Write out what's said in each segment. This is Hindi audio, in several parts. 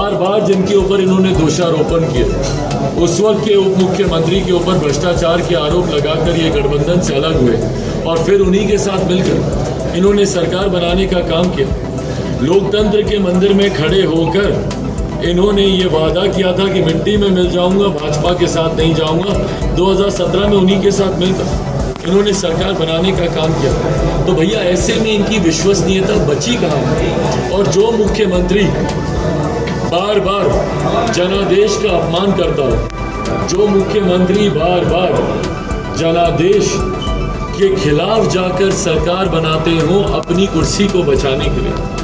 बार बार जिनके ऊपर इन्होंने दोषारोपण किया, उस वक्त के उप मुख्यमंत्री के ऊपर भ्रष्टाचार के आरोप लगाकर ये गठबंधन से अलग हुए और फिर उन्हीं के साथ मिलकर इन्होंने सरकार बनाने का काम किया। लोकतंत्र के मंदिर में खड़े होकर इन्होंने ये वादा किया था कि मिट्टी में मिल जाऊंगा, भाजपा के साथ नहीं जाऊंगा। 2017 में उन्हीं के साथ मिलकर इन्होंने सरकार बनाने का काम किया। तो भैया ऐसे में इनकी विश्वसनीयता बची कहाँ? और जो मुख्यमंत्री बार बार जनादेश का अपमान करता हो, जो मुख्यमंत्री बार बार जनादेश के खिलाफ जाकर सरकार बनाते हो अपनी कुर्सी को बचाने के लिए।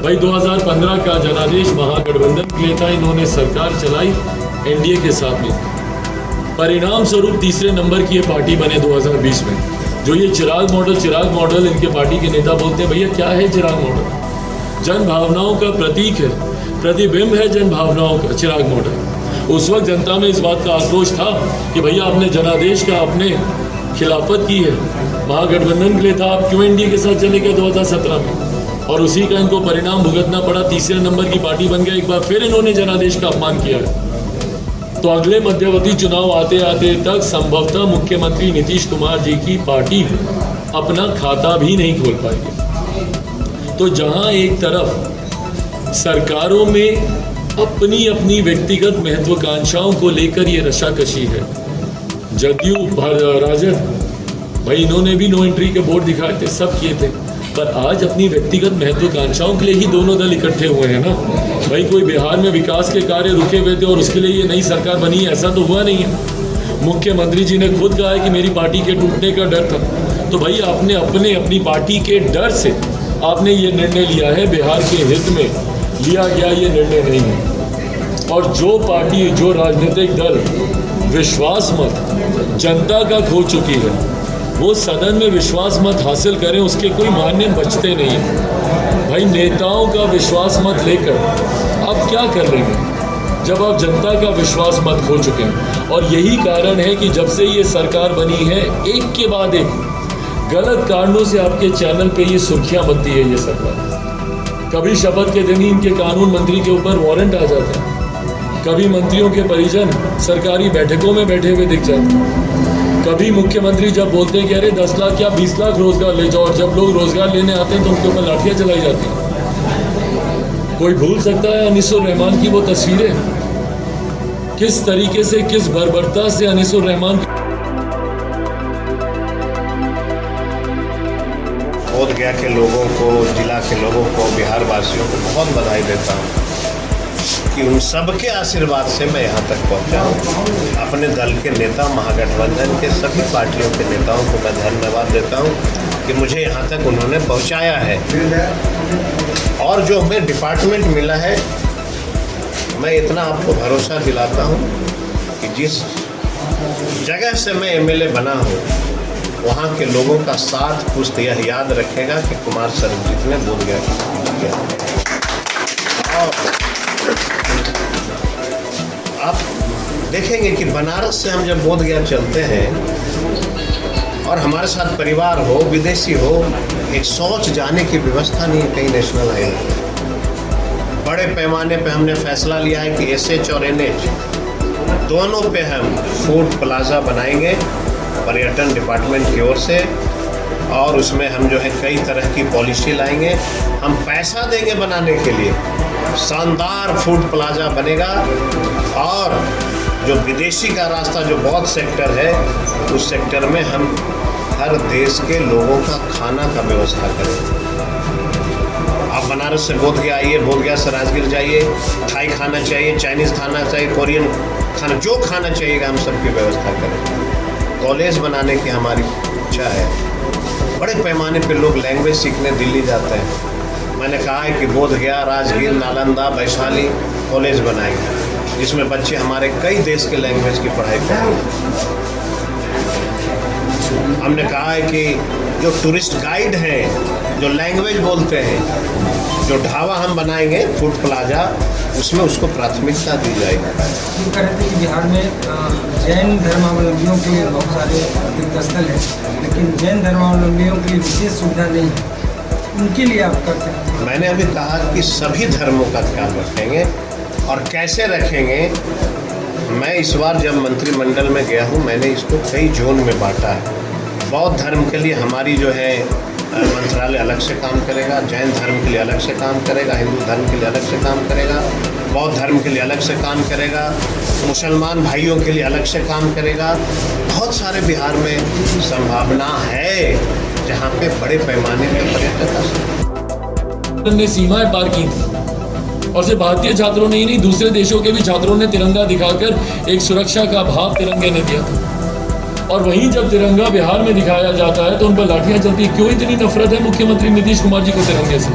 भाई 2015 का जनादेश महागठबंधन के लिए था, इन्होंने सरकार चलाई एनडीए के साथ में। परिणाम स्वरूप तीसरे नंबर की ये पार्टी बने 2020 में। जो ये चिराग मॉडल इनके पार्टी के नेता बोलते हैं, भैया क्या है चिराग मॉडल? जन भावनाओं का प्रतीक है, प्रतिबिंब है जन भावनाओं का चिराग मॉडल। उस वक्त जनता में इस बात का आक्रोश था कि भैया आपने जनादेश का आपने खिलाफत की है, महागठबंधन के लिए था, आप क्यों एनडीए के साथ चले गए 2017 में? और उसी का इनको परिणाम भुगतना पड़ा, तीसरे नंबर की पार्टी बन गया। एक बार फिर इन्होंने जनादेश का अपमान किया है। तो अगले मध्यवर्ती चुनाव आते आते तक संभवतः मुख्यमंत्री नीतीश कुमार जी की पार्टी अपना खाता भी नहीं खोल पाएगी। तो जहां एक तरफ सरकारों में अपनी अपनी व्यक्तिगत महत्वाकांक्षाओं को लेकर ये रशाकशी है, जदयू राजद भाई इन्होंने भी नो एंट्री के बोर्ड दिखाए थे, सब किए थे, पर आज अपनी व्यक्तिगत महत्वाकांक्षाओं के लिए ही दोनों दल इकट्ठे हुए हैं ना। भाई कोई बिहार में विकास के कार्य रुके हुए थे और उसके लिए ये नई सरकार बनी है, ऐसा तो हुआ नहीं है। मुख्यमंत्री जी ने खुद कहा है कि मेरी पार्टी के टूटने का डर था। तो भाई आपने अपनी पार्टी के डर से आपने ये निर्णय लिया है, बिहार के हित में लिया गया ये निर्णय नहीं है। और जो पार्टी, जो राजनीतिक दल विश्वास मत जनता का खो चुकी है, वो सदन में विश्वास मत हासिल करें, उसके कोई मान्य बचते नहीं है। भाई नेताओं का विश्वास मत लेकर आप क्या कर लेंगे जब आप जनता का विश्वास मत खो चुके हैं? और यही कारण है कि जब से ये सरकार बनी है, एक के बाद एक गलत कारणों से आपके चैनल पे ये सुर्खियां बनती है ये सरकार। कभी शपथ के दिन ही इनके कानून मंत्री के ऊपर वारंट आ जाते हैं, कभी मंत्रियों के परिजन सरकारी बैठकों में बैठे हुए दिख जाते हैं, कभी मुख्यमंत्री जब बोलते हैं कि अरे 10 लाख या 20 लाख रोजगार ले जाओ, जब लोग रोजगार लेने आते हैं तो उनके ऊपर लाठियां चलाई जाती हैं। कोई भूल सकता है अनीसुर रहमान की वो तस्वीरें? किस तरीके से, किस बर्बरता से अनीसुर रहमान बोधगया के लोगों को, जिला के लोगों को, बिहार वासियों को बहुत बधाई देता हूँ कि उन सबके आशीर्वाद से मैं यहाँ तक पहुँचा हूँ। अपने दल के नेता, महागठबंधन के सभी पार्टियों के नेताओं को मैं धन्यवाद देता हूँ कि मुझे यहाँ तक उन्होंने पहुँचाया है। और जो हमें डिपार्टमेंट मिला है, मैं इतना आपको भरोसा दिलाता हूँ कि जिस जगह से मैं एमएलए बना हूँ, वहाँ के लोगों का साथ पुष्ट यह याद रखेगा कि कुमार सर्वजीत ने बोधगया किया। और आप देखेंगे कि बनारस से हम जब बोधगया चलते हैं और हमारे साथ परिवार हो, विदेशी हो, एक शौच जाने की व्यवस्था नहीं है कहीं नेशनल हाईवे। बड़े पैमाने पे हमने फैसला लिया है कि एसएच और एनएच दोनों पे हम फूड प्लाजा बनाएंगे पर्यटन डिपार्टमेंट की ओर से, और उसमें हम जो है कई तरह की पॉलिसी लाएंगे। हम पैसा देंगे बनाने के लिए, शानदार फूड प्लाजा बनेगा। और जो विदेशी का रास्ता, जो बौद्ध सेक्टर है, उस सेक्टर में हम हर देश के लोगों का खाना का व्यवस्था करेंगे। आप बनारस से बोधगया आइए, बोधगया से राजगीर जाइए, थाई खाना चाहिए, चाइनीज़ खाना चाहिए, कोरियन खाना, जो खाना चाहिएगा हम सबकी व्यवस्था करेंगे। कॉलेज बनाने की हमारी इच्छा है। बड़े पैमाने पर लोग लैंग्वेज सीखने दिल्ली जाते हैं। मैंने कहा है कि बोधगया, राजगीर, नालंदा, वैशाली कॉलेज बनाएंगे, जिसमें बच्चे हमारे कई देश के लैंग्वेज की पढ़ाई करेंगे। हमने कहा है कि जो टूरिस्ट गाइड हैं, जो लैंग्वेज बोलते हैं, जो ढाबा हम बनाएंगे फूड प्लाजा, उसमें उसको प्राथमिकता दी जाएगी। ये कह रहे थे कि बिहार में जैन धर्मावलंबियों के लिए बहुत सारे तीर्थस्थल हैं, लेकिन जैन धर्मावलंबियों के लिए विशेष सुविधा नहीं है, उनके लिए आप करते हैं? मैंने अभी कहा कि सभी धर्मों का ख्याल रखेंगे, और कैसे रखेंगे, मैं इस बार जब मंत्रिमंडल में गया हूँ मैंने इसको कई जोन में बांटा है। बौद्ध धर्म के लिए हमारी जो है मंत्रालय अलग से काम करेगा, जैन धर्म के लिए अलग से काम करेगा, हिंदू धर्म के लिए अलग से काम करेगा, बौद्ध धर्म के लिए अलग से काम करेगा, मुसलमान भाइयों के लिए अलग से काम करेगा। बहुत सारे बिहार में संभावना है जहाँ पे बड़े पैमाने पर पर्यटक ने सीमाएं पार की थी और सिर्फ भारतीय छात्रों ने ही नहीं, दूसरे देशों के भी छात्रों ने तिरंगा दिखाकर एक सुरक्षा का भाव तिरंगे ने दिया था। और वहीं जब तिरंगा बिहार में दिखाया जाता है तो उन पर लाठियां चलती। क्यों इतनी नफरत है मुख्यमंत्री नीतीश कुमार जी को तिरंगे से?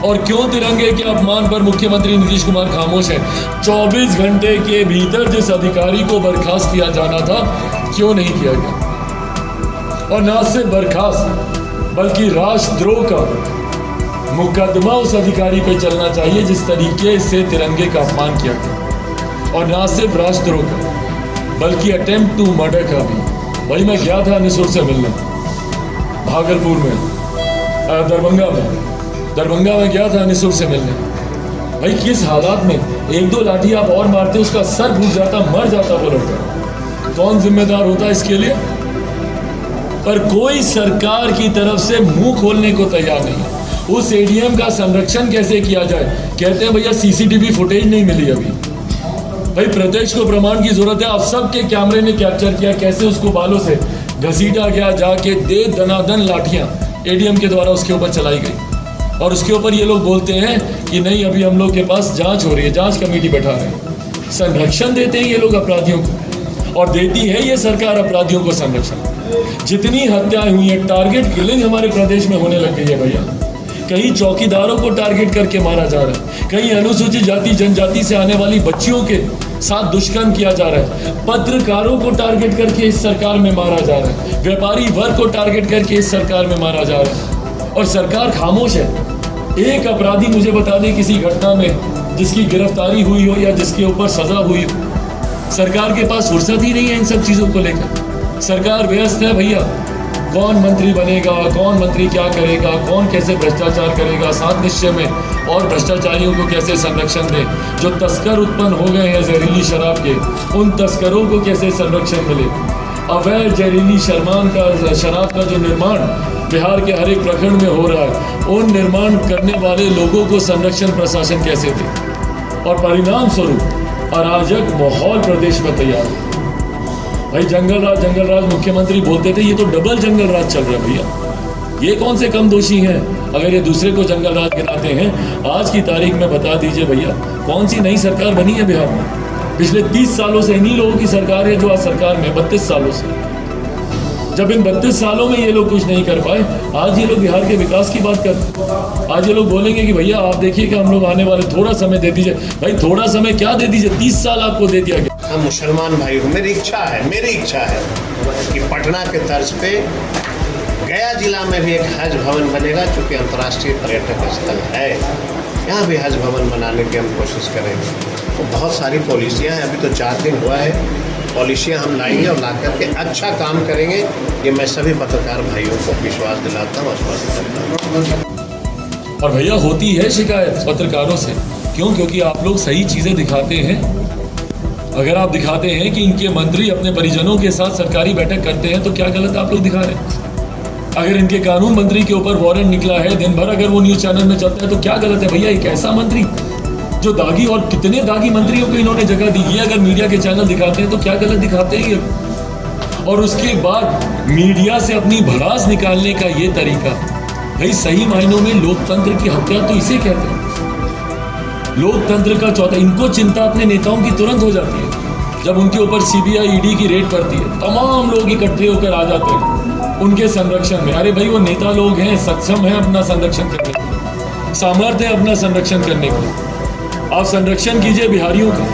और क्यों तिरंगे के अपमान पर मुख्यमंत्री नीतीश कुमार खामोश है? 24 घंटे के भीतर जिस अधिकारी को बर्खास्त किया जाना था, क्यों नहीं किया गया? और न सिर्फ बर्खास्त बल्कि राष्ट्रद्रोह का मुकदमा उस अधिकारी पे चलना चाहिए जिस तरीके से तिरंगे का अपमान किया गया। और न सिर्फ राष्ट्रद्रोह का बल्कि अटेम्प्ट टू मर्डर का भी। भाई मैं गया था निसुर से मिलने, भागलपुर में, दरभंगा में गया था निसुर से मिलने। भाई किस हालात में, 1-2 लाठी आप और मारते उसका सर फूट जाता, मर जाता वो लड़का। कौन जिम्मेदार होता इसके लिए? पर कोई सरकार की तरफ से मुंह खोलने को तैयार नहीं। उस एडीएम का संरक्षण कैसे किया जाए? कहते हैं भैया सीसीटीवी फुटेज नहीं मिली अभी। भाई प्रत्यक्ष को प्रमाण की जरूरत है। आप सबके कैमरे ने कैप्चर किया कैसे उसको बालों से घसीटा गया, जाके दे दनादन लाठियां एडीएम के द्वारा उसके ऊपर चलाई गई। और उसके ऊपर ये लोग बोलते हैं कि नहीं अभी हम लोग के पास जांच हो रही है, जांच कमेटी बैठा रहे हैं। संरक्षण देते हैं ये लोग अपराधियों को, और देती है ये सरकार अपराधियों को संरक्षण। जितनी हत्याएं हुई है, टारगेट किलिंग हमारे प्रदेश में होने लग गई है भैया। कहीं चौकीदारों को टारगेट करके मारा जा रहा है, कहीं अनुसूचित जाति जनजाति से आने वाली बच्चियों के साथ दुष्कर्म किया जा रहा है, पत्रकारों को टारगेट करके इस सरकार में मारा जा रहा है, व्यापारी वर्ग को टारगेट करके इस सरकार में मारा जा रहा है, और सरकार खामोश है। एक अपराधी मुझे बता दे किसी घटना में जिसकी गिरफ्तारी हुई हो या जिसके ऊपर सजा हुई हो। सरकार के पास फुर्सत ही नहीं है इन सब चीज़ों को लेकर। सरकार व्यस्त है भैया। कौन मंत्री बनेगा, कौन मंत्री क्या करेगा, कौन कैसे भ्रष्टाचार करेगा, 7 निश्चय में और भ्रष्टाचारियों को कैसे संरक्षण दे, जो तस्कर उत्पन्न हो गए हैं जहरीली शराब के, उन तस्करों को कैसे संरक्षण मिले, अवैध जहरीली शराब का जो निर्माण बिहार के हर एक प्रखंड में हो रहा है, उन निर्माण करने वाले लोगों को संरक्षण प्रशासन कैसे दे। और परिणाम स्वरूप अराजक माहौल प्रदेश में तैयार हो। भाई जंगल राज मुख्यमंत्री बोलते थे, ये तो डबल जंगल राज चल रहा है भैया। ये कौन से कम दोषी हैं अगर ये दूसरे को जंगल राज गिनाते हैं? आज की तारीख में बता दीजिए भैया, कौन सी नई सरकार बनी है बिहार में? पिछले 30 सालों से इन्हीं लोगों की सरकार है जो आज सरकार में 32 सालों से। जब इन 32 सालों में ये लोग कुछ नहीं कर पाए, आज ये लोग बिहार के विकास की बात करते। आज ये लोग बोलेंगे कि भैया आप देखिए कि हम लोग आने वाले, थोड़ा समय दे दीजिए। भाई थोड़ा समय क्या दे दीजिए, 30 साल आपको दे दिया गया। हम मुसलमान भाई हूँ, मेरी इच्छा है कि पटना के तर्ज पे गया जिला में भी एक हज भवन बनेगा, चूँकि अंतर्राष्ट्रीय पर्यटक स्थल है। यहाँ भी हज भवन बनाने की हम कोशिश करेंगे। तो बहुत सारी पॉलिसियाँ हैं, अभी तो 4 दिन हुआ है, पॉलिसियाँ हम लाएंगे और ला करके अच्छा काम करेंगे। ये मैं सभी पत्रकार भाइयों को विश्वास दिलाता हूँ, आश्वस्त करता हूँ। और भैया होती है शिकायत पत्रकारों से, क्यों? क्योंकि आप लोग सही चीज़ें दिखाते हैं। अगर आप दिखाते हैं कि इनके मंत्री अपने परिजनों के साथ सरकारी बैठक करते हैं तो क्या गलत आप लोग दिखा रहे हैं? अगर इनके कानून मंत्री के ऊपर वारंट निकला है, दिन भर अगर वो न्यूज़ चैनल में चलता है तो क्या गलत है भैया? एक ऐसा मंत्री जो दागी, और कितने दागी मंत्रियों को इन्होंने जगह दी है, अगर मीडिया के चैनल दिखाते हैं तो क्या गलत दिखाते हैं ये? और उसके बाद मीडिया से अपनी भड़ास निकालने का ये तरीका, भाई सही मायनों में लोकतंत्र की हत्या तो इसे कहते हैं। लोकतंत्र का चौथा, इनको चिंता अपने नेताओं की तुरंत हो जाती है जब उनके ऊपर सीबीआई ईडी की रेड पड़ती है। तमाम लोग इकट्ठे होकर आ जाते हैं उनके संरक्षण में। अरे भाई वो नेता लोग हैं, सक्षम हैं अपना संरक्षण करने को, सामर्थ्य है अपना संरक्षण करने को। आप संरक्षण कीजिए बिहारियों का,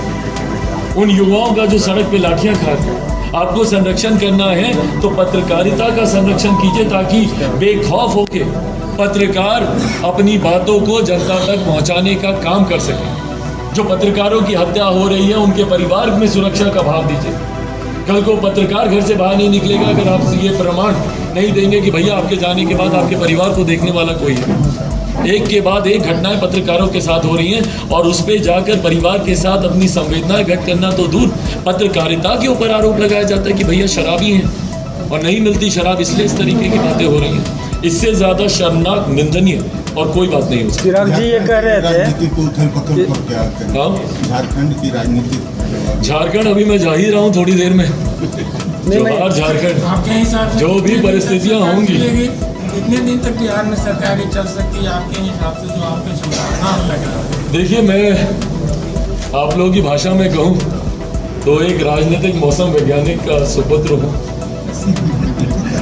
उन युवाओं का जो सड़क पे लाठियां खाते हैं। आपको संरक्षण करना है तो पत्रकारिता का संरक्षण कीजिए, ताकि बेखौफ होके पत्रकार अपनी बातों को जनता तक पहुंचाने का काम कर सके। जो पत्रकारों की हत्या हो रही है उनके परिवार में सुरक्षा का भाव दीजिए। कल को पत्रकार घर से बाहर नहीं निकलेगा अगर आप ये प्रमाण नहीं देंगे कि भैया आपके जाने के बाद आपके परिवार को देखने वाला कोई है। एक के बाद एक घटनाएं पत्रकारों के साथ हो रही हैं और उस पर जाकर परिवार के साथ अपनी संवेदनाएं व्यक्त करना तो दूर, पत्रकारिता के ऊपर आरोप लगाया जाता है कि भैया शराबी हैं और नहीं मिलती शराब, इसलिए इस तरीके की बातें हो रही हैं। इससे ज़्यादा शर्मनाक, निंदनीय और कोई बात नहीं हो सकती। चिराग जी ये कह रहे थे राजनीति को उथल-पुथल पर क्या कहते हैं? हाँ, झारखंड की राजनीति, झारखंड अभी मैं जा ही रहा हूँ थोड़ी देर में। जवाहर झारखंड, आपके हिसाब से जो भी परिस्थितियाँ होंगी, कितने दिन तक बिहार में सरकार चल सकती है आपके हिसाब से, जो आपके संभावना लग रहा है? देखिए, मैं आप लोगों की भाषा में कहूँ तो एक राजनीतिक मौसम वैज्ञानिक का सुपुत्र हूँ।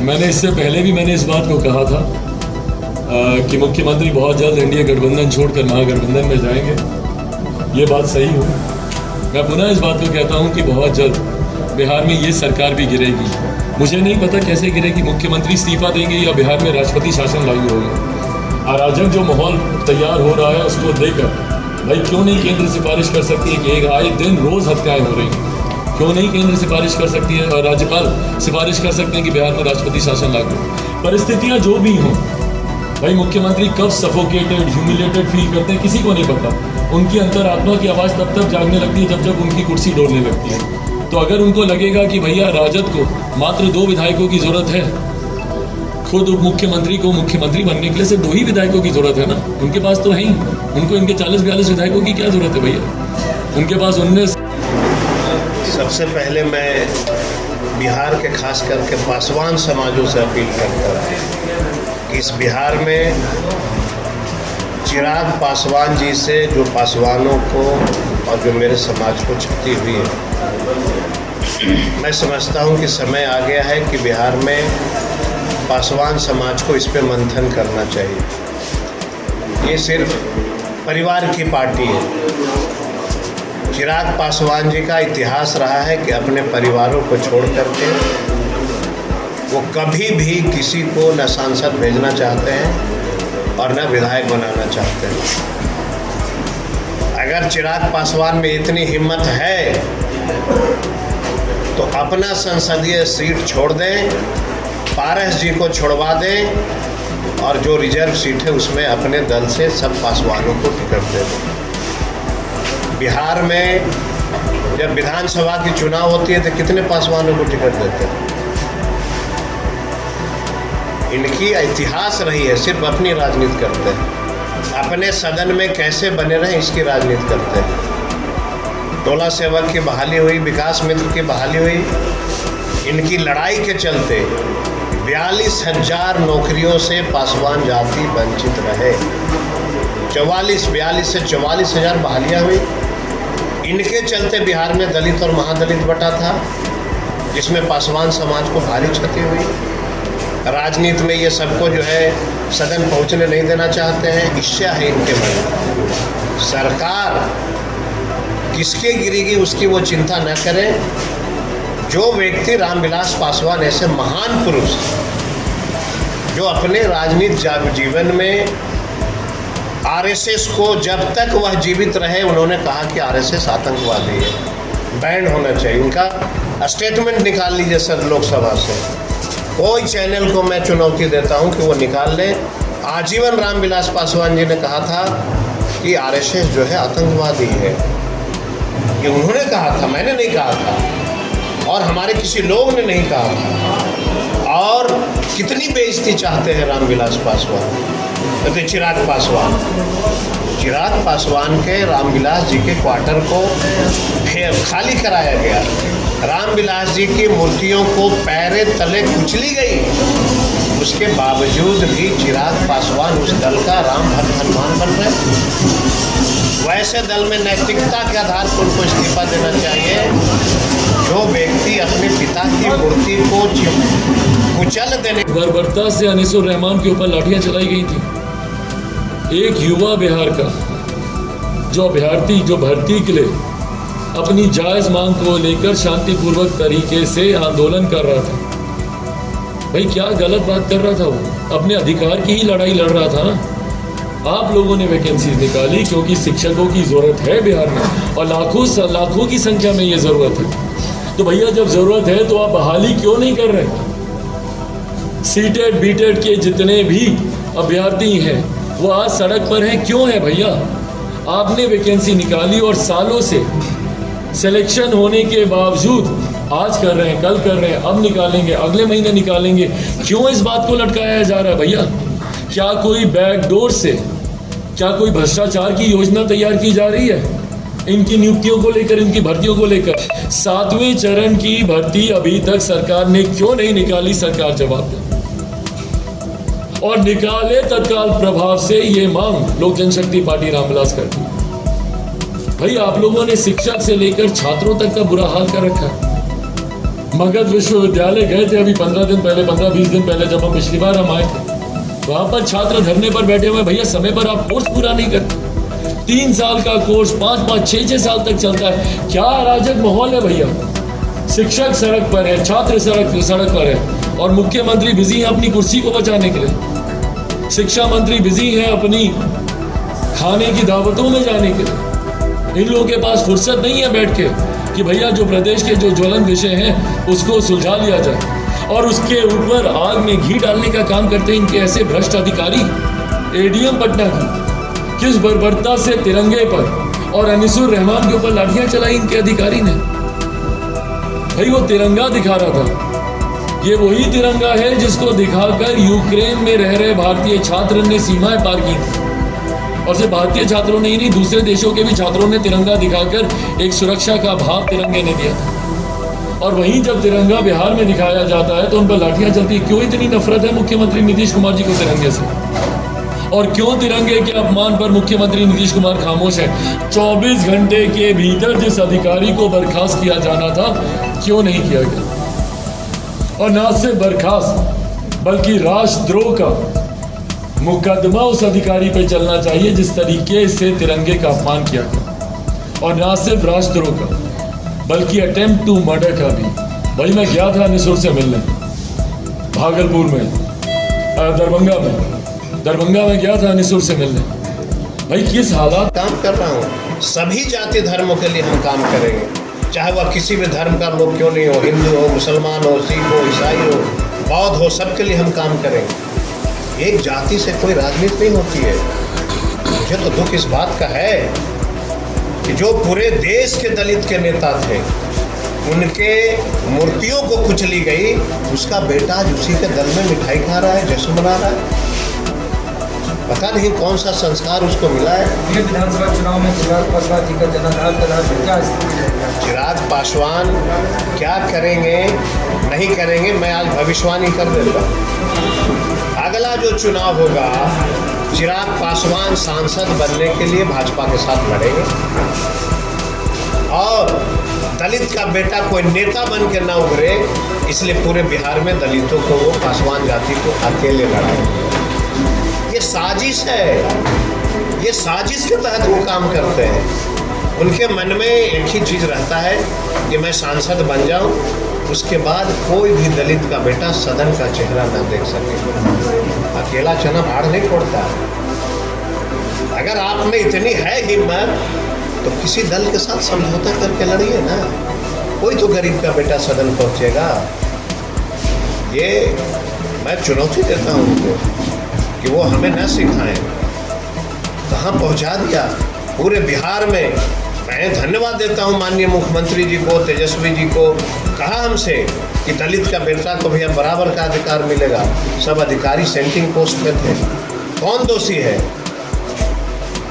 मैंने इससे पहले भी इस बात को कहा था कि मुख्यमंत्री बहुत जल्द एनडीए गठबंधन छोड़कर महागठबंधन में जाएंगे। ये बात सही हो। मैं पुनः इस बात को कहता हूँ कि बहुत जल्द बिहार में ये सरकार भी गिरेगी। मुझे नहीं पता कैसे गिरेगी, मुख्यमंत्री इस्तीफा देंगे या बिहार में राष्ट्रपति शासन लागू होगा। अराजक जो माहौल तैयार हो रहा है उसको देखकर भाई क्यों नहीं केंद्र सिफारिश कर सकती है कि एक आए दिन रोज़ हत्याएं हो रही हैं, क्यों नहीं केंद्र सिफारिश कर सकती है और राज्यपाल सिफारिश कर सकते हैं कि बिहार में राष्ट्रपति शासन लागू हो। परिस्थितियाँ जो भी हों, भाई मुख्यमंत्री कब सफोकेटेड, ह्यूमिलेटेड फील करते हैं किसी को नहीं पता। उनकी अंतरात्मा की आवाज़ तब तक जागने लगती है जब जब उनकी कुर्सी डोलने लगती है। तो अगर उनको लगेगा कि भैया राजद को मात्र 2 विधायकों की ज़रूरत है, खुद उप मुख्यमंत्री को मुख्यमंत्री बनने के लिए सिर्फ 2 ही विधायकों की ज़रूरत है ना, उनके पास तो है ही, उनको इनके 40-42 विधायकों की क्या ज़रूरत है भैया, उनके पास 19। सबसे पहले मैं बिहार के खास करके पासवान समाजों से अपील करता हूँ कि इस बिहार में चिराग पासवान जी से जो पासवानों को और जो मेरे समाज को क्षति हुई है, मैं समझता हूँ कि समय आ गया है कि बिहार में पासवान समाज को इस पे मंथन करना चाहिए। ये सिर्फ परिवार की पार्टी है। चिराग पासवान जी का इतिहास रहा है कि अपने परिवारों को छोड़ करके वो कभी भी किसी को न सांसद भेजना चाहते हैं और न विधायक बनाना चाहते हैं। अगर चिराग पासवान में इतनी हिम्मत है तो अपना संसदीय सीट छोड़ दें, पारस जी को छोड़वा दें और जो रिजर्व सीट है उसमें अपने दल से सब पासवानों को टिकट दे दें। बिहार में जब विधानसभा की चुनाव होती है तो कितने पासवानों को टिकट देते हैं? इनकी इतिहास रही है, सिर्फ अपनी राजनीति करते हैं, अपने सदन में कैसे बने रहें इसकी राजनीति करते हैं। टोला सेवक की बहाली हुई, विकास मित्र की बहाली हुई, इनकी लड़ाई के चलते 42,000 नौकरियों से पासवान जाति वंचित रहे। 42 से 44,000 बहालियाँ हुई। इनके चलते बिहार में दलित और महादलित बटा था, जिसमें पासवान समाज को भारी क्षति हुई। राजनीति में ये सबको जो है सदन पहुंचने नहीं देना चाहते हैं, इच्छा है इनके मन में। सरकार किसके गिरेगी उसकी वो चिंता न करें। जो व्यक्ति रामविलास पासवान ऐसे महान पुरुष जो अपने राजनीतिक जीवन में आरएसएस को जब तक वह जीवित रहे उन्होंने कहा कि आरएसएस आतंकवादी है, बैन होना चाहिए। उनका स्टेटमेंट निकाल लीजिए सर लोकसभा से, कोई चैनल को मैं चुनौती देता हूं कि वो निकाल ले। आजीवन रामविलास पासवान जी ने कहा था कि आरएसएस जो है आतंकवादी है। ये उन्होंने कहा था, मैंने नहीं कहा था और हमारे किसी लोग ने नहीं कहा था। और कितनी बेइज्जती चाहते हैं रामविलास पासवान, कहते चिराग पासवान के रामविलास जी के क्वार्टर को खाली कराया गया। रामविलास जी की मूर्तियों को पैरे तले कुचली गई, उसके बावजूद भी चिराग पासवान उस दल का राम भक्त हनुमान बन रहे। वैसे दल में नैतिकता के आधार पर उनको इस्तीफा देना चाहिए। जो व्यक्ति अपने पिता की मूर्ति को कुचल देने, बर्बरता से अनीसुर रहमान के ऊपर लाठियां चलाई गई थी। एक युवा बिहार का जो भर्ती के लिए अपनी जायज़ मांग को लेकर शांतिपूर्वक तरीके से आंदोलन कर रहा था। भाई क्या गलत बात कर रहा था, वो अपने अधिकार की ही लड़ाई लड़ रहा था ना। आप लोगों ने वैकेंसीज निकाली क्योंकि शिक्षकों की ज़रूरत है बिहार में और लाखों की संख्या में ये ज़रूरत है। तो भैया जब ज़रूरत है तो आप बहाली क्यों नहीं कर रहे? सीटेड बीटेड के जितने भी अभ्यर्थी हैं वो आज सड़क पर हैं। क्यों है भैया? आपने वैकेंसी निकाली और सालों से सिलेक्शन होने के बावजूद आज कर रहे हैं, कल कर रहे हैं, अब निकालेंगे, अगले महीने निकालेंगे। क्यों इस बात को लटकाया जा रहा है भैया? क्या कोई बैकडोर से, क्या कोई भ्रष्टाचार की योजना तैयार की जा रही है इनकी नियुक्तियों को लेकर, इनकी भर्तियों को लेकर? 7वें चरण की भर्ती अभी तक सरकार ने क्यों नहीं निकाली? सरकार जवाब दे और निकाले तत्काल प्रभाव से ये मांग लोक जनशक्ति पार्टी रामविलास करती है। भाई आप लोगों ने शिक्षक से लेकर छात्रों तक का बुरा हाल कर रखा है। मगध विश्वविद्यालय गए थे अभी 15-20 दिन पहले, जब हम पिछली बार हम आए थे, वहां पर छात्र धरने पर बैठे हुए। भैया समय पर आप कोर्स पूरा नहीं करते। 3 साल का कोर्स 5-5, 6-6 साल तक चलता है। क्या अराजक माहौल है भैया। शिक्षक सड़क पर है, छात्र सड़क पर है और मुख्यमंत्री बिजी है अपनी कुर्सी को बचाने के लिए। शिक्षा मंत्री बिजी है अपनी खाने की दावतों में जाने के लिए। इन लोगों के पास फुर्सत नहीं है बैठ के कि भैया जो प्रदेश के जो ज्वलंत विषय हैं उसको सुलझा लिया जाए, और उसके ऊपर आग में घी डालने का काम करते हैं इनके ऐसे भ्रष्ट अधिकारी। एडीएम पटना की किस बर्बरता से तिरंगे पर और अनिसुर रहमान के ऊपर लाठियां चलाई इनके अधिकारी ने। भाई वो तिरंगा दिखा रहा था, ये वही तिरंगा है जिसको दिखाकर यूक्रेन में रह रहे भारतीय छात्र ने सीमाएं पार की थी। और सिर्फ भारतीय छात्रों ने ही नहीं, दूसरे देशों के भी छात्रों ने तिरंगा दिखाकर एक सुरक्षा का भाव तिरंगे ने दिया था। और वहीं जब तिरंगा बिहार में दिखाया जाता है तो उन पर लाठियां चलती। क्यों इतनी नफरत है मुख्यमंत्री नीतीश कुमार जी को तिरंगे से? और क्यों तिरंगे के अपमान पर मुख्यमंत्री नीतीश कुमार खामोश है? 24 घंटे के भीतर जिस अधिकारी को बर्खास्त किया जाना था, क्यों नहीं किया गया? और न सिर्फ बर्खास्त बल्कि राष्ट्रद्रोह का मुकदमा उस अधिकारी पर चलना चाहिए जिस तरीके से तिरंगे का अपमान किया गया। और न सिर्फ राष्ट्रद्रोह का बल्कि अटेम्प्ट टू मर्डर का भी। भाई मैं गया था निसुर से मिलने, भागलपुर में, दरभंगा में गया था निसुर से मिलने। भाई किस हालात काम कर रहा हूँ। सभी जाति धर्मों के लिए हम काम करेंगे, चाहे वह किसी भी धर्म का लोग क्यों नहीं हो, हिंदू हो, मुसलमान हो, सिख हो, ईसाई हो, बौद्ध हो, सबके लिए हम काम करेंगे। एक जाति से कोई राजनीति नहीं होती है। मुझे तो दुख इस बात का है कि जो पूरे देश के दलित के नेता थे, उनके मूर्तियों को कुचली गई, उसका बेटा आज उसी के दल में मिठाई खा रहा है, जश्न मना रहा है। पता नहीं कौन सा संस्कार उसको मिला है। ये विधानसभा चुनाव में चिराग पासवान जी का जनाधार क्या स्थिति है? चिराग पासवान क्या करेंगे नहीं करेंगे, मैं आज भविष्यवाणी कर देता। अगला जो चुनाव होगा, चिराग पासवान सांसद बनने के लिए भाजपा के साथ लड़ेंगे और दलित का बेटा कोई नेता बन के ना उभरे, इसलिए पूरे बिहार में दलितों को वो पासवान जाति को अकेले लड़ाएंगे। ये साजिश है, ये साजिश के तहत वो काम करते हैं। उनके मन में एक ही चीज़ रहता है कि मैं सांसद बन जाऊं, उसके बाद कोई भी दलित का बेटा सदन का चेहरा ना देख सके। अकेला चना भाड़ नहीं फोड़ता। अगर आप में इतनी है हिम्मत तो किसी दल के साथ समझौता करके लड़िए ना। कोई तो गरीब का बेटा सदन पहुंचेगा। ये मैं चुनौती देता हूं उनको कि वो हमें न सिखाएं। कहाँ पहुंचा दिया पूरे बिहार में। मैं धन्यवाद देता हूं माननीय मुख्यमंत्री जी को, तेजस्वी जी को। कहा हमसे कि दलित का बेटा को भी बराबर का अधिकार मिलेगा। सब अधिकारी सेंटिंग पोस्ट में थे। कौन दोषी है?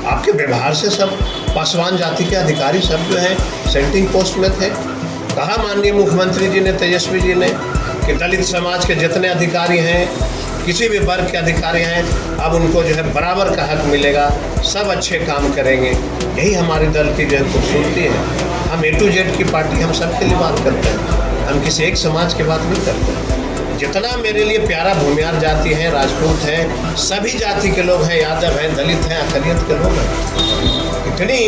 आपके व्यवहार से सब पासवान जाति के अधिकारी सब जो हैं सेंटिंग पोस्ट में थे। कहा माननीय मुख्यमंत्री जी ने, तेजस्वी जी ने कि दलित समाज के जितने अधिकारी हैं, किसी भी वर्ग के अधिकारी हैं, अब उनको जो है बराबर का हक मिलेगा, सब अच्छे काम करेंगे। यही हमारे दल की जो है खूबसूरती है। हम A to Z की पार्टी, हम सबके लिए बात करते हैं, हम किसी एक समाज की बात नहीं करते। जितना मेरे लिए प्यारा भूमियार जाति है, राजपूत हैं, सभी जाति के लोग हैं, यादव हैं, दलित हैं, अकलियत के लोग हैं। इतनी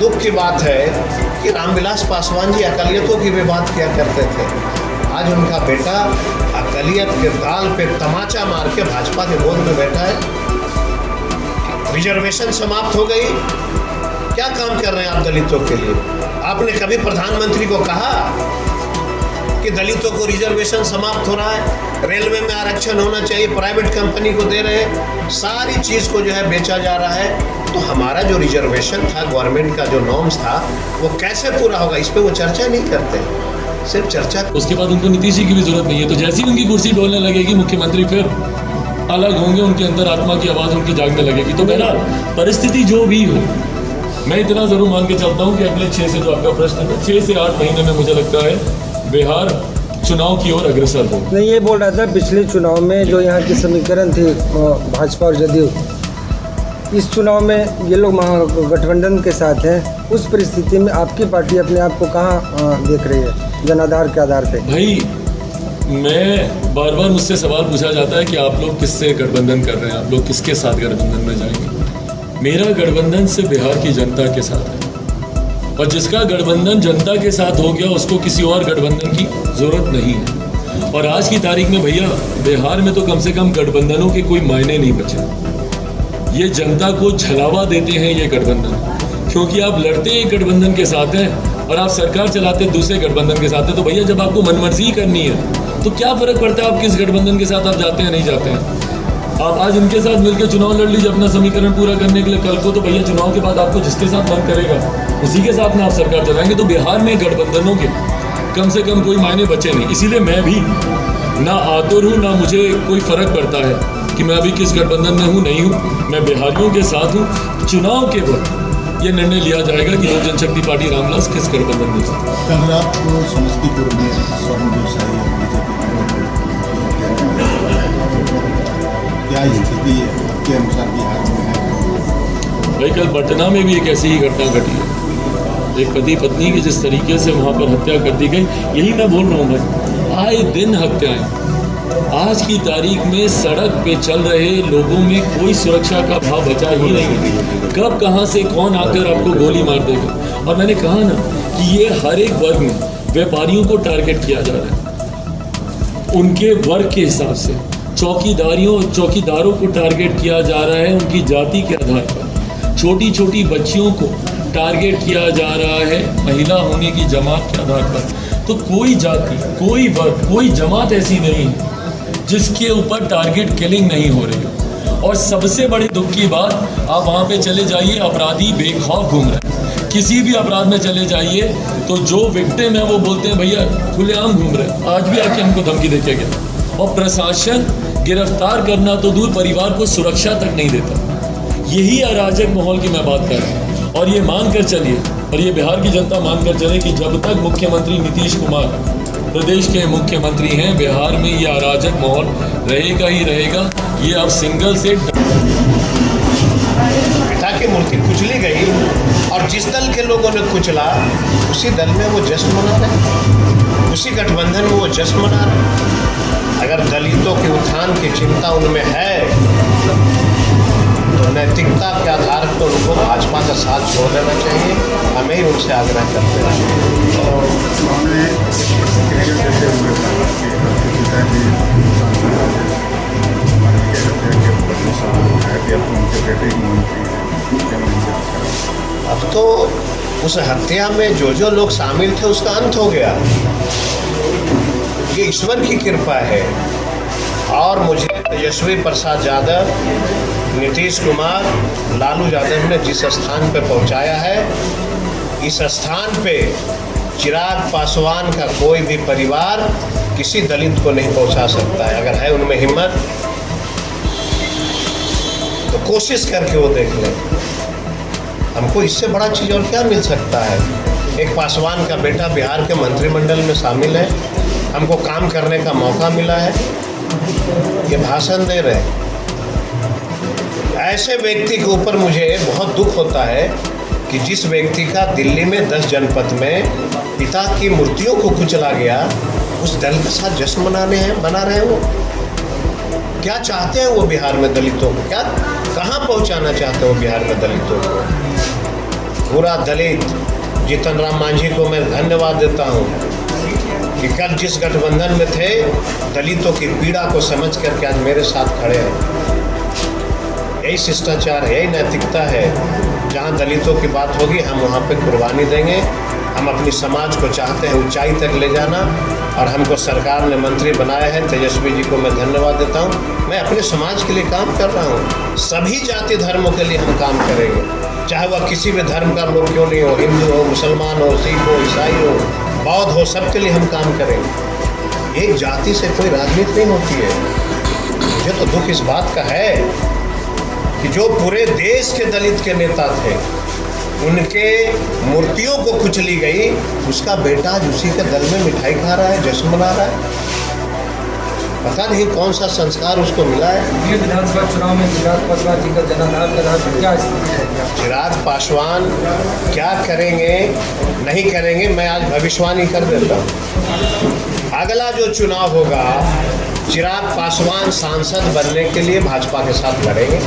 दुख की बात है कि रामविलास पासवान जी अकलियतों की भी बात किया करते थे। आज उनका बेटा अकलियत के दाल पे तमाचा मार के भाजपा के गोद में बैठा है। रिजर्वेशन समाप्त हो गई। क्या काम कर रहे हैं आप दलितों के लिए? आपने कभी प्रधानमंत्री को कहा कि कि दलितों को रिजर्वेशन समाप्त हो रहा है, रेलवे में आरक्षण होना चाहिए, प्राइवेट कंपनी को दे रहे हैं, सारी चीज़ को जो है बेचा जा रहा है। तो हमारा जो रिजर्वेशन था, गवर्नमेंट का जो नॉर्म्स था, वो कैसे पूरा होगा, इस पर वो चर्चा नहीं करते, सिर्फ चर्चा। उसके बाद उनको नीतीश जी की भी जरूरत नहीं है। तो जैसे ही उनकी कुर्सी डोलने लगेगी, मुख्यमंत्री फिर अलग होंगे, उनके अंदर आत्मा की आवाज़ उनकी जागने लगेगी। तो बहरहाल परिस्थिति जो भी हो, मैं इतना ज़रूर मान के चलता हूँ कि अगले 6 से जो आपका प्रश्न है, 6 से 8 महीने में मुझे लगता है बिहार चुनाव की ओर अग्रसर हो। नहीं, ये बोल रहा था पिछले चुनाव में जो यहाँ की समीकरण थी भाजपा और जदयू, इस चुनाव में ये लोग महागठबंधन के साथ हैं। उस परिस्थिति में आपकी पार्टी अपने आप को कहाँ देख रही है, जनाधार के आधार पे? भाई, मैं बार बार मुझसे सवाल पूछा जाता है कि आप लोग किससे गठबंधन कर रहे हैं, आप लोग किसके साथ गठबंधन में जाएंगे। मेरा गठबंधन से बिहार की जनता के साथ है, और जिसका गठबंधन जनता के साथ हो गया उसको किसी और गठबंधन की ज़रूरत नहीं है। और आज की तारीख में भैया बिहार में तो कम से कम गठबंधनों के कोई मायने नहीं बचे। ये जनता को छलावा देते हैं ये गठबंधन, क्योंकि आप लड़ते एक गठबंधन के साथ हैं और आप सरकार चलाते दूसरे गठबंधन के साथ हैं। तो भैया जब आपको मनमर्जी करनी है तो क्या फ़र्क पड़ता है आप किस गठबंधन के साथ आप जाते हैं नहीं जाते हैं। आप आज इनके साथ मिलकर चुनाव लड़ लीजिए अपना समीकरण पूरा करने के लिए, कल को तो भैया चुनाव के बाद आपको जिसके साथ मन करेगा उसी के साथ में आप सरकार चलाएंगे। तो बिहार में गठबंधनों के कम से कम कोई मायने बचे नहीं। इसीलिए मैं भी ना आतुर हूँ, ना मुझे कोई फ़र्क पड़ता है कि मैं अभी किस गठबंधन में हूँ नहीं हूँ। मैं बिहारियों के साथ हूँ। चुनाव के वक्त ये निर्णय लिया जाएगा कि लोक जनशक्ति पार्टी रामविलास किस गठबंधन में है। कल रात को समस्तीपुर में स्वर्ण व्यवसायी क्या स्थिति आपके अनुसार बिहार में है? भाई, कल पटना में भी एक ऐसी ही घटना घटी है। एक पति पत्नी की जिस तरीके से वहाँ पर हत्या कर दी गई, यही मैं बोल रहा हूँ भाई, आए दिन हत्याएं। आज की तारीख में सड़क पे चल रहे लोगों में कोई सुरक्षा का भाव बचा ही नहीं है। कब कहाँ से कौन आकर आपको गोली मार देगा। और मैंने कहा ना कि ये हर एक वर्ग में व्यापारियों को टारगेट किया जा रहा है, उनके वर्ग के हिसाब से चौकीदारों को टारगेट किया जा रहा है, उनकी जाति के आधार पर। छोटी छोटी बच्चियों को टारगेट किया जा रहा है महिला होने की जमात के आधार पर। तो कोई जाति, कोई वर्ग, कोई जमात ऐसी नहीं है जिसके ऊपर टारगेट किलिंग नहीं हो रही हो। और सबसे बड़ी दुख की बात, आप वहाँ पे चले जाइए, अपराधी बेखौफ घूम रहे हैं। किसी भी अपराध में चले जाइए तो जो विक्टिम है वो बोलते हैं भैया खुलेआम घूम रहे हैं। आज भी आके हमको धमकी देके गया, और प्रशासन गिरफ्तार करना तो दूर, परिवार को सुरक्षा तक नहीं देता। यही अराजक माहौल की मैं बात कर रहा हूँ। और ये मान कर चलिए, और ये बिहार की जनता मान कर चले कि जब तक मुख्यमंत्री नीतीश कुमार प्रदेश के मुख्यमंत्री हैं, बिहार में ये अराजक माहौल रहेगा ही रहेगा। ये अब सिंगल से पिता की मूर्ति कुचली गई, और जिस दल के लोगों ने कुचला उसी दल में वो जश्न मना रहे, उसी गठबंधन में वो जश्न मना रहे। अगर दलितों के उत्थान की चिंता उनमें है तो नैतिकता के आधार पर उनको भाजपा का साथ छोड़ देना चाहिए। हमें ही उनसे आग्रह करते हैं। और उन्होंने प्रतिक्रिया देते हुए कहा कि पिताजी अब तो उस हत्या में जो लोग शामिल थे उसका अंत हो गया। ये ईश्वर की कृपा है। और मुझे तेजस्वी प्रसाद यादव, नीतीश कुमार, लालू यादव ने जिस स्थान पे पहुंचाया है, इस स्थान पे चिराग पासवान का कोई भी परिवार किसी दलित को नहीं पहुंचा सकता है। अगर है उनमें हिम्मत तो कोशिश करके वो देख लें। हमको इससे बड़ा चीज़ और क्या मिल सकता है। एक पासवान का बेटा बिहार के मंत्रिमंडल में शामिल है, हमको काम करने का मौका मिला है, ये भाषण दे रहे हैं। ऐसे व्यक्ति के ऊपर मुझे बहुत दुख होता है कि जिस व्यक्ति का दिल्ली में 10 जनपद में पिता की मूर्तियों को कुचला गया, उस दल के साथ जश्न बना रहे हैं। वो क्या चाहते हैं वो बिहार में दलितों को, क्या कहाँ पहुँचाना चाहते हैं वो बिहार में दलितों को। पूरा दलित जीतन राम मांझी को मैं धन्यवाद देता हूँ कि कल जिस गठबंधन में थे, दलितों की पीड़ा को समझ करके आज मेरे साथ खड़े हैं। यही शिष्टाचार है, यही नैतिकता है। जहाँ दलितों की बात होगी हम वहाँ पे कुर्बानी देंगे। हम अपनी समाज को चाहते हैं ऊंचाई तक ले जाना, और हमको सरकार ने मंत्री बनाया है। तेजस्वी जी को मैं धन्यवाद देता हूँ। मैं अपने समाज के लिए काम कर रहा हूँ। सभी जाति धर्मों के लिए हम काम करेंगे, चाहे वह किसी भी धर्म का लोग क्यों नहीं हो, हिंदू हो, मुसलमान हो, सिख हो, ईसाई हो, बौद्ध हो, सबके लिए हम काम करेंगे। एक जाति से कोई राजनीति नहीं होती है। मुझे तो दुख इस बात का है कि जो पूरे देश के दलित के नेता थे, उनके मूर्तियों को कुचली गई, उसका बेटा आज उसी के दल में मिठाई खा रहा है, जश्न मना रहा है। पता नहीं कौन सा संस्कार उसको मिला है। ये विधानसभा चुनाव में चिराग पासवान जी का जनाधार का नाम क्या स्थिति है? चिराग पासवान क्या करेंगे नहीं करेंगे, मैं आज भविष्यवाणी कर देता हूँ। अगला जो चुनाव होगा, चिराग पासवान सांसद बनने के लिए भाजपा के साथ लड़ेंगे।